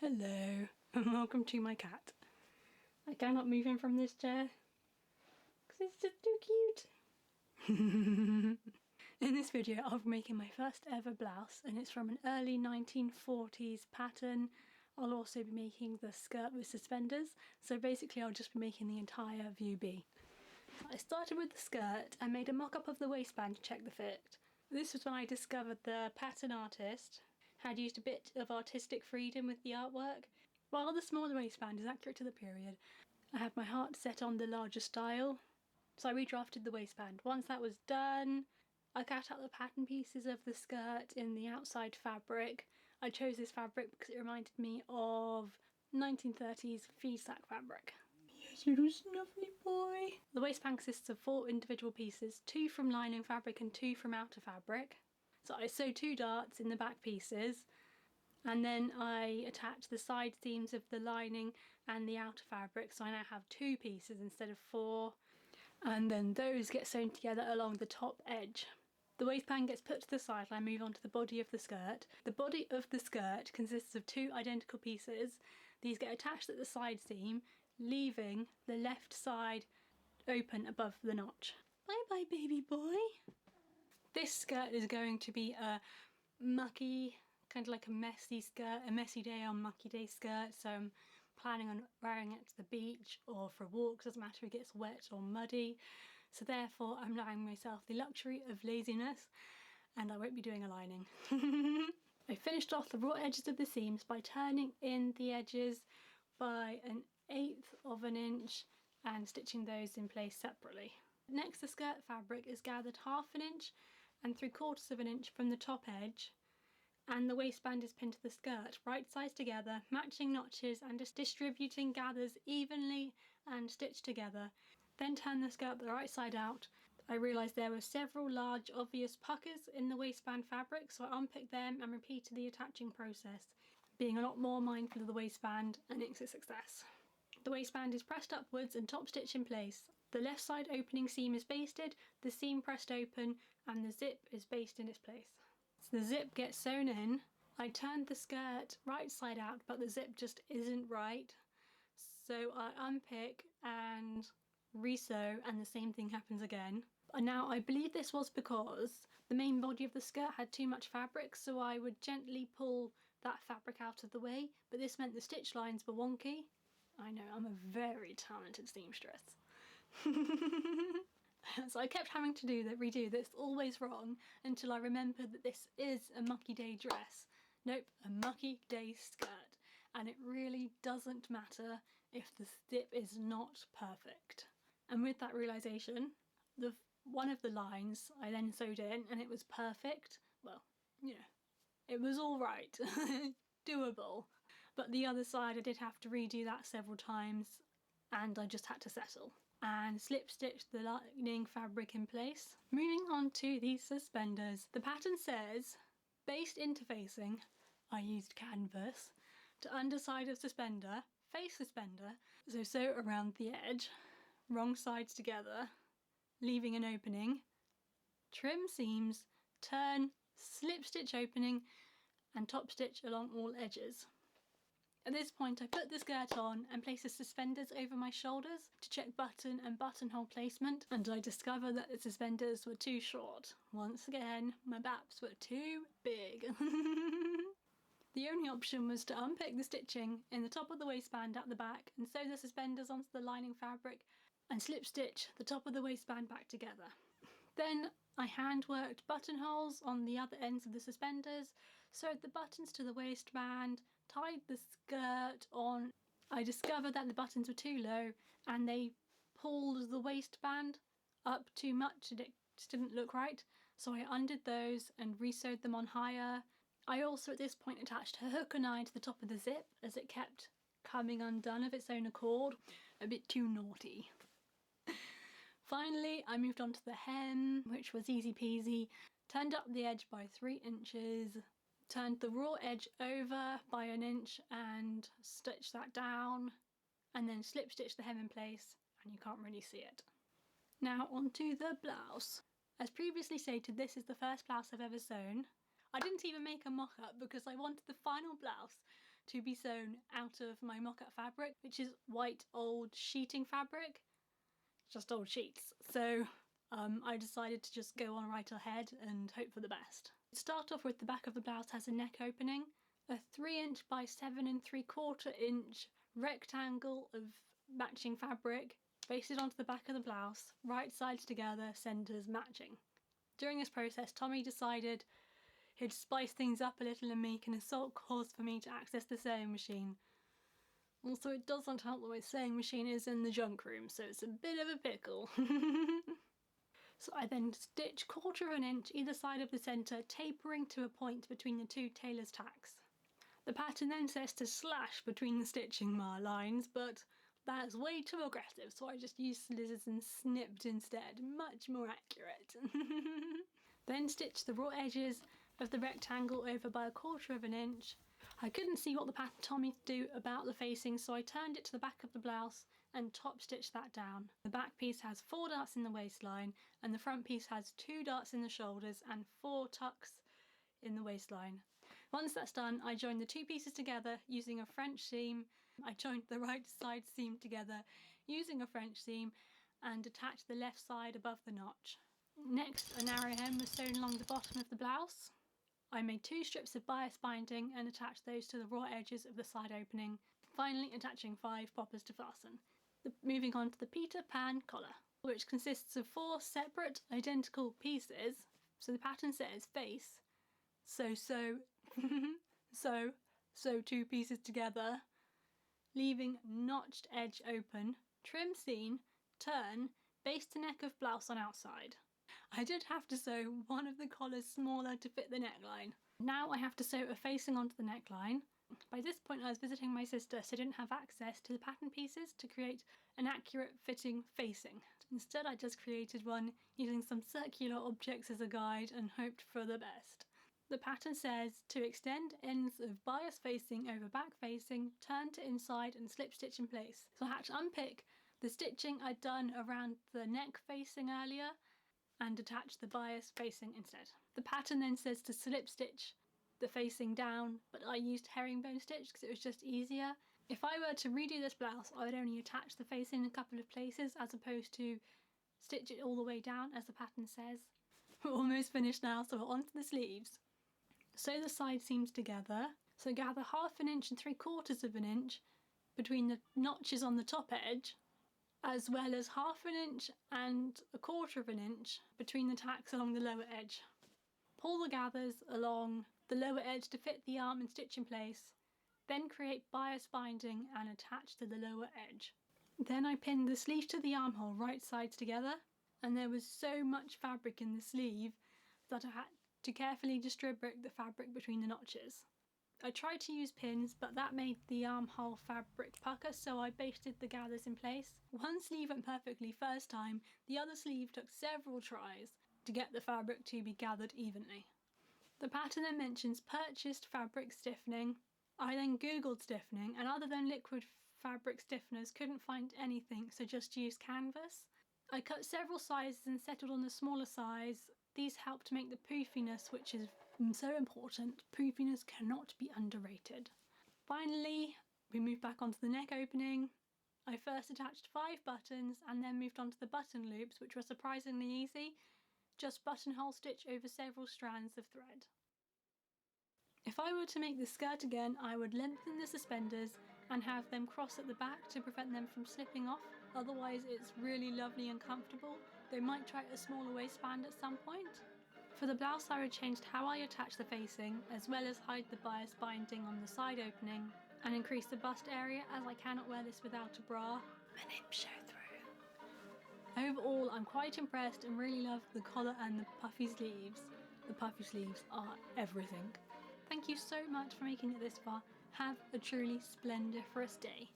Hello, and welcome to my cat. I cannot move him from this chair because it's just too cute. In this video I'll be making my first ever blouse, and it's from an early 1940s pattern. I'll also be making the skirt with suspenders, so basically I'll just be making the entire view B. I started with the skirt and made a mock-up of the waistband to check the fit. This was when I discovered the pattern artist had used a bit of artistic freedom with the artwork. While the smaller waistband is accurate to the period, I had my heart set on the larger style, so I redrafted the waistband. Once that was done, I cut out the pattern pieces of the skirt in the outside fabric. I chose this fabric because it reminded me of 1930s feedsack fabric. Yes, little snuffly boy. The waistband consists of 4 individual pieces, 2 from lining fabric and 2 from outer fabric. So I sewed 2 darts in the back pieces, and then I attached the side seams of the lining and the outer fabric, so I now have 2 pieces instead of 4, and then those get sewn together along the top edge. The waistband gets put to the side and I move on to the body of the skirt. The body of the skirt consists of 2 identical pieces. These get attached at the side seam, leaving the left side open above the notch. Bye bye baby boy! This skirt is going to be a mucky, kind of like a messy skirt, a messy day on mucky day skirt, so I'm planning on wearing it to the beach or for a walk. Doesn't matter if it gets wet or muddy, so therefore I'm allowing myself the luxury of laziness, and I won't be doing a lining. I finished off the raw edges of the seams by turning in the edges by 1/8 of an inch and stitching those in place separately. Next, the skirt fabric is gathered 1/2 inch and 3/4 of an inch from the top edge, and the waistband is pinned to the skirt, right sides together, matching notches, and just distributing gathers evenly and stitched together. Then turn the skirt the right side out. I realised there were several large obvious puckers in the waistband fabric, so I unpicked them and repeated the attaching process, being a lot more mindful of the waistband, and it's a success. The waistband is pressed upwards and top stitched in place. The left side opening seam is basted, the seam pressed open, and the zip is based in its place. So the zip gets sewn in. I turned the skirt right side out, but the zip just isn't right. So I unpick and re-sew, and the same thing happens again. And now I believe this was because the main body of the skirt had too much fabric, so I would gently pull that fabric out of the way, but this meant the stitch lines were wonky. I know, I'm a very talented seamstress. So I kept having to redo this, always wrong, until I remembered that this is a mucky day dress. Nope, a mucky day skirt. And it really doesn't matter if the zip is not perfect. And with that realisation, one of the lines I then sewed in and it was perfect. Well, you know, it was alright. Doable. But the other side I did have to redo that several times, and I just had to settle and slip stitch the lining fabric in place. Moving on to these suspenders. The pattern says baste interfacing. I used canvas to underside of suspender, face suspender, so sew around the edge, wrong sides together, leaving an opening, trim seams, turn, slip stitch opening, and top stitch along all edges. At this point I put the skirt on and placed the suspenders over my shoulders to check button and buttonhole placement, and I discovered that the suspenders were too short. Once again, my baps were too big. The only option was to unpick the stitching in the top of the waistband at the back and sew the suspenders onto the lining fabric and slip stitch the top of the waistband back together. Then I hand worked buttonholes on the other ends of the suspenders, sewed the buttons to the waistband, tied the skirt on. I discovered that the buttons were too low and they pulled the waistband up too much and it just didn't look right, so I undid those and re-sewed them on higher. I also at this point attached a hook and eye to the top of the zip as it kept coming undone of its own accord. A bit too naughty. Finally, I moved on to the hem, which was easy peasy. Turned up the edge by 3 inches, turned the raw edge over by 1 inch and stitched that down, and then slip stitched the hem in place, and you can't really see it. Now onto the blouse. As previously stated, this is the first blouse I've ever sewn. I didn't even make a mock-up because I wanted the final blouse to be sewn out of my mock-up fabric, which is white old sheeting fabric, just old sheets. So I decided to just go on right ahead and hope for the best. To start off with, the back of the blouse has a neck opening, a 3" by 7 3/4" rectangle of matching fabric basted onto the back of the blouse, right sides together, centres matching. During this process, Tommy decided he'd spice things up a little and make an assault course for me to access the sewing machine. Also, it doesn't help that my sewing machine is in the junk room, so it's a bit of a pickle. So I then stitch 1/4 inch either side of the centre, tapering to a point between the two tailor's tacks. The pattern then says to slash between the stitching lines, but that's way too aggressive, so I just used scissors and snipped instead. Much more accurate. Then stitch the raw edges of the rectangle over by 1/4 inch. I couldn't see what the pattern told me to do about the facing, so I turned it to the back of the blouse and top stitched that down. The back piece has 4 darts in the waistline, and the front piece has 2 darts in the shoulders and 4 tucks in the waistline. Once that's done, I joined the 2 pieces together using a French seam. I joined the right side seam together using a French seam and attached the left side above the notch. Next, a narrow hem was sewn along the bottom of the blouse. I made 2 strips of bias binding and attached those to the raw edges of the side opening, finally attaching 5 poppers to fasten. Moving on to the Peter Pan collar, which consists of 4 separate identical pieces. So the pattern says face, sew 2 pieces together, leaving notched edge open, trim seam, turn, base to neck of blouse on outside. I did have to sew one of the collars smaller to fit the neckline. Now I have to sew a facing onto the neckline. By this point I was visiting my sister, so I didn't have access to the pattern pieces to create an accurate fitting facing. Instead I just created one using some circular objects as a guide and hoped for the best. The pattern says to extend ends of bias facing over back facing, turn to inside and slip stitch in place. So I had to unpick the stitching I'd done around the neck facing earlier and attach the bias facing instead. The pattern then says to slip stitch the facing down, but I used herringbone stitch because it was just easier. If I were to redo this blouse, I would only attach the facing in a couple of places as opposed to stitch it all the way down as the pattern says. We're almost finished now, so we're on to the sleeves. Sew the side seams together. So gather 1/2 inch and 3/4 inch between the notches on the top edge, as well as 1/2 inch and 1/4 inch between the tacks along the lower edge. Pull the gathers along the lower edge to fit the arm and stitch in place, then create bias binding and attach to the lower edge. Then I pinned the sleeve to the armhole right sides together, and there was so much fabric in the sleeve that I had to carefully distribute the fabric between the notches. I tried to use pins, but that made the armhole fabric pucker, so I basted the gathers in place. One sleeve went perfectly first time, the other sleeve took several tries to get the fabric to be gathered evenly. The pattern then mentions purchased fabric stiffening. I then googled stiffening, and other than liquid fabric stiffeners couldn't find anything, so just used canvas. I cut several sizes and settled on the smaller size. These help to make the poofiness, which is so important. Poofiness cannot be underrated. Finally, we moved back onto the neck opening. I first attached 5 buttons and then moved on to the button loops, which were surprisingly easy. Just buttonhole stitch over several strands of thread. If I were to make the skirt again, I would lengthen the suspenders and have them cross at the back to prevent them from slipping off. Otherwise it's really lovely and comfortable. They might try a smaller waistband at some point. For the blouse I would change how I attach the facing, as well as hide the bias binding on the side opening and increase the bust area, as I cannot wear this without a bra. My nips show through. Overall, I'm quite impressed and really love the collar and the puffy sleeves. The puffy sleeves are everything. Thank you so much for making it this far. Have a truly splendiferous day.